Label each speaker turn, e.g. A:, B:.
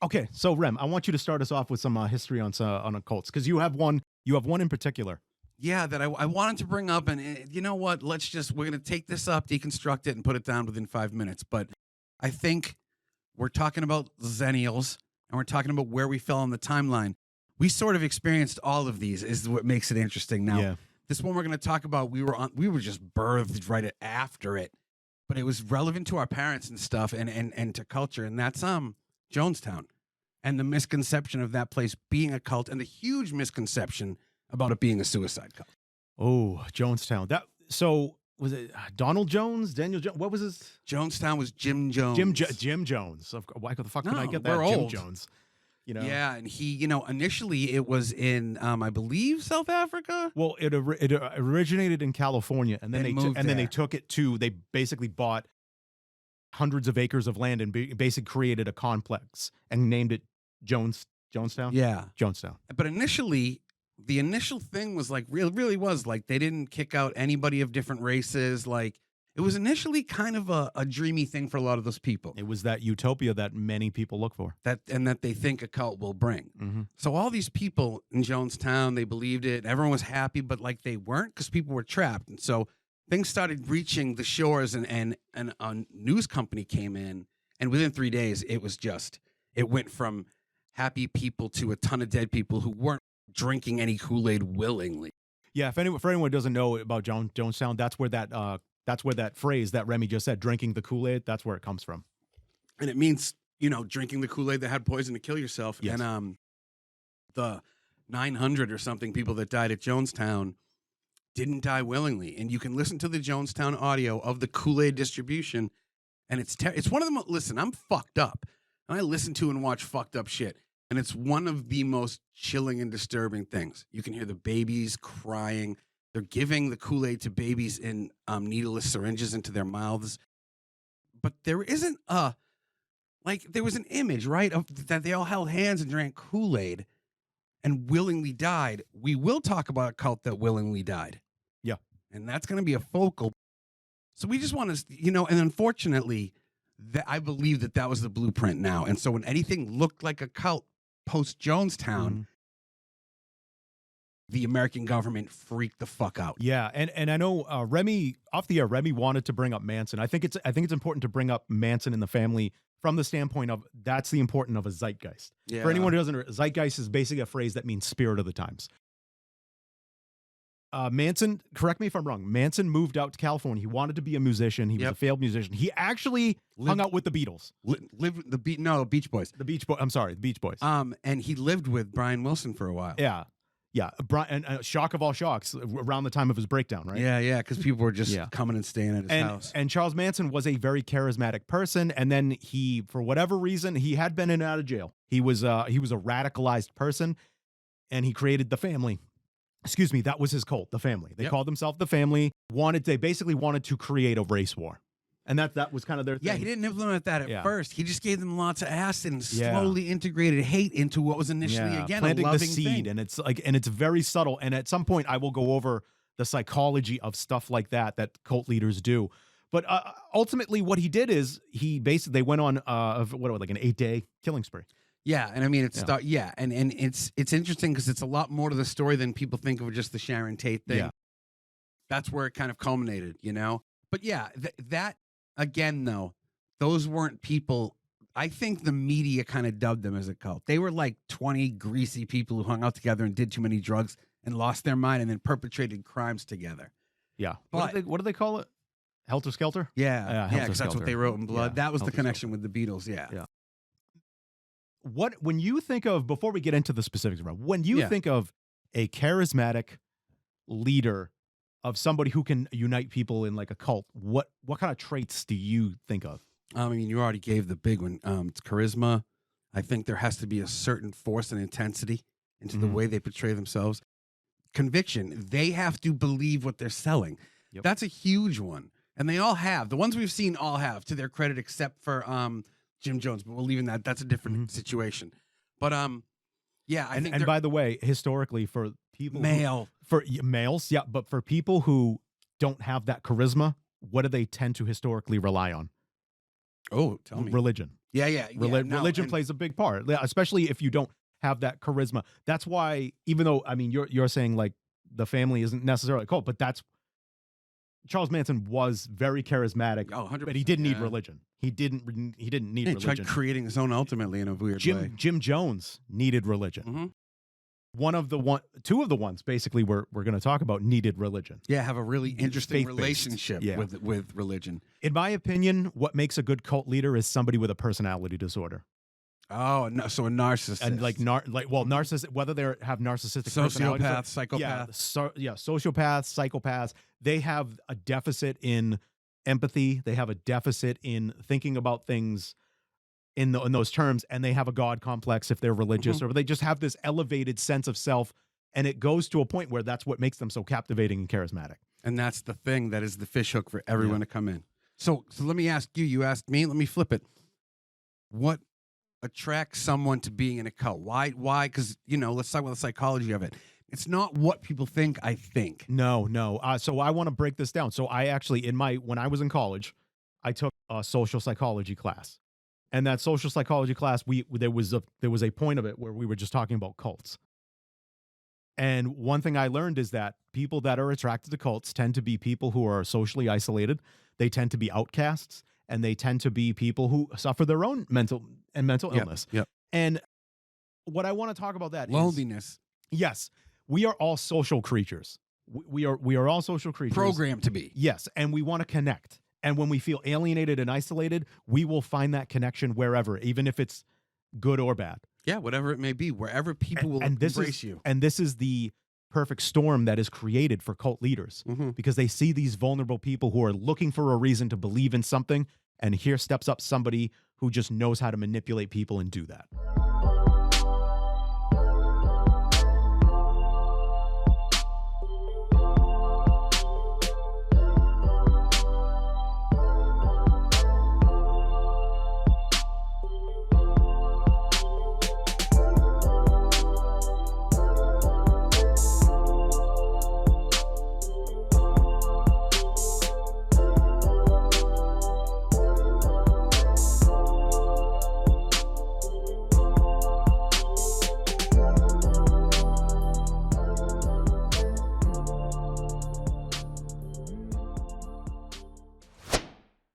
A: Okay, so Rem, I want you to start us off with some history on occults because you have one. You have one in particular.
B: Yeah, that I wanted to bring up, and you know what? We're gonna take this up, deconstruct it, and put it down within 5 minutes. But I think we're talking about Zennials, and we're talking about where we fell on the timeline. We sort of experienced all of these, is what makes it interesting. Now,
A: Yeah.
B: this one we're gonna talk about, we were just birthed right after it, but it was relevant to our parents and stuff, and to culture, and that's Jonestown, and the misconception of that place being a cult, and the huge misconception about it being a suicide cult.
A: Oh, Jonestown. That so was it Donald Jones, Daniel Jones? What was his
B: Jonestown was Jim Jones.
A: Jim Jones? Why the fuck did I
B: No,
A: get that?
B: we're
A: Jim
B: old.
A: Jones. You know.
B: Yeah, and he, initially it was in, I believe, South Africa.
A: Well, it originated in California, and then
B: Then
A: they
B: moved
A: and then they
B: there.
A: took it to. They basically bought hundreds of acres of land and basically created a complex and named it Jonestown.
B: Yeah,
A: Jonestown.
B: but initially, the initial thing was like really was like they didn't kick out anybody of different races. Like it was initially kind of a dreamy thing for a lot of those people
A: It was that utopia that many people look for.
B: that they think a cult will bring.
A: Mm-hmm.
B: So all these people in Jonestown, they believed it. Everyone was happy, but like they weren't because people were trapped. And so things started reaching the shores, and a news company came in, and within 3 days, it went from happy people to a ton of dead people who weren't drinking any Kool-Aid willingly.
A: Yeah, for anyone who doesn't know about Jonestown, that's where that phrase that Remy just said, drinking the Kool-Aid, that's where it comes from.
B: And it means, drinking the Kool-Aid that had poison to kill yourself.
A: Yes.
B: And the 900 or something people that died at Jonestown didn't die willingly. And you can listen to the Jonestown audio of the Kool-Aid distribution, and it's one of the listen, I'm fucked up. And I listen to and watch fucked up shit. And it's one of the most chilling and disturbing things. You can hear the babies crying. They're giving the Kool-Aid to babies in needleless syringes into their mouths. But there isn't there was an image, right, of that they all held hands and drank Kool-Aid and willingly died. We will talk about a cult that willingly died.
A: Yeah.
B: And that's going to be a focal. So we just want to, and unfortunately, I believe that was the blueprint now. And so when anything looked like a cult post Jonestown,
A: Mm-hmm.
B: the American government freaked the fuck out.
A: Yeah, and I know Remy off the air. Remy wanted to bring up Manson. I think it's important to bring up Manson in the family from the standpoint of that's the importance of a zeitgeist.
B: Yeah.
A: For anyone who doesn't know, zeitgeist is basically a phrase that means spirit of the times. Manson, correct me if I'm wrong, Manson moved out to California. He wanted to be a musician. He was a failed musician. He actually hung out with the Beatles.
B: Beach Boys.
A: The Beach Boys.
B: And he lived with Brian Wilson for a while.
A: Yeah. Yeah. Brian, and shock of all shocks, around the time of his breakdown, right?
B: Yeah, because people were just coming and staying at his house.
A: And Charles Manson was a very charismatic person. And then he, for whatever reason, he had been in and out of jail. He was a radicalized person, and he created the family. Excuse me, that was his cult, the family. They called themselves the family. They basically wanted to create a race war. And that was kind of their thing.
B: Yeah, he didn't implement that at first. He just gave them lots of acid and slowly integrated hate into what was initially
A: planting
B: a loving
A: the seed,
B: thing.
A: and it's very subtle. And at some point, I will go over the psychology of stuff like that cult leaders do. But ultimately, what he did is they went on like an 8-day killing spree.
B: Yeah, and I mean and it's interesting because it's a lot more to the story than people think of just the Sharon Tate thing.
A: Yeah.
B: That's where it kind of culminated, But yeah, that again though, those weren't people. I think the media kind of dubbed them as a cult. They were like 20 greasy people who hung out together and did too many drugs and lost their mind and then perpetrated crimes together.
A: Yeah.
B: But
A: What do they call it? Helter Skelter?
B: Yeah,
A: Helter
B: because that's what
A: Skelter.
B: they wrote in blood.
A: Yeah,
B: That was the
A: Helter
B: connection with the Beatles. Yeah.
A: When you think of, before we get into the specifics, when you think of a charismatic leader, of somebody who can unite people in like a cult, what kind of traits do you think of?
B: I mean, you already gave the big one. It's charisma. I think there has to be a certain force and intensity into the way they portray themselves. Conviction. They have to believe what they're selling.
A: Yep.
B: That's a huge one. And they all have. The ones we've seen all have, to their credit, except for Jim Jones. But we're leaving that. That's a different situation. But yeah, I think.
A: And by the way, historically, for people for males, but for people who don't have that charisma, what do they tend to historically rely on?
B: Oh, tell me.
A: Religion.
B: Yeah, yeah, yeah. No,
A: Religion
B: and
A: plays a big part, especially if you don't have that charisma. That's why, even though, I mean, you're saying like the family isn't necessarily a cult, but that's Charles Manson was very charismatic,
B: oh, 100%.
A: but he didn't need
B: yeah.
A: religion. He didn't need
B: Yeah, he tried
A: religion.
B: creating his own ultimately in a weird way.
A: Jim Jones needed religion.
B: Mhm.
A: Two of the ones basically we're going to talk about needed religion.
B: Yeah, have a really interesting
A: Faith-based.
B: relationship
A: Yeah.
B: with religion.
A: In my opinion, what makes a good cult leader is somebody with a personality disorder.
B: Oh, no, so a narcissist.
A: And narcissist, whether they have narcissistic personality disorder-
B: sociopath, psychopath.
A: Sociopaths, psychopaths, they have a deficit in empathy. They have a deficit in thinking about things in those terms, and they have a God complex if they're religious, or they just have this elevated sense of self, and it goes to a point where that's what makes them so captivating and charismatic.
B: And that's the thing that is the fish hook for everyone to come in. So let me ask you. You asked me. Let me flip it. What attracts someone to being in a cult? Why? Because let's talk about the psychology of it. It's not what people think. I think.
A: No. So I want to break this down. So I actually, when I was in college, I took a social psychology class, and that social psychology class, there was a point of it where we were just talking about cults. And one thing I learned is that people that are attracted to cults tend to be people who are socially isolated. They tend to be outcasts, and they tend to be people who suffer their own mental illness.
B: Yep.
A: And what I want to talk about that
B: Loneliness.
A: is, yes, we are all social creatures. We are all social creatures.
B: Programmed to be.
A: Yes, and we want to connect. And when we feel alienated and isolated, we will find that connection wherever, even if it's good or bad.
B: Yeah, whatever it may be, wherever people will embrace you.
A: And this is the perfect storm that is created for cult leaders, because they see these vulnerable people who are looking for a reason to believe in something, and here steps up somebody who just knows how to manipulate people and do that.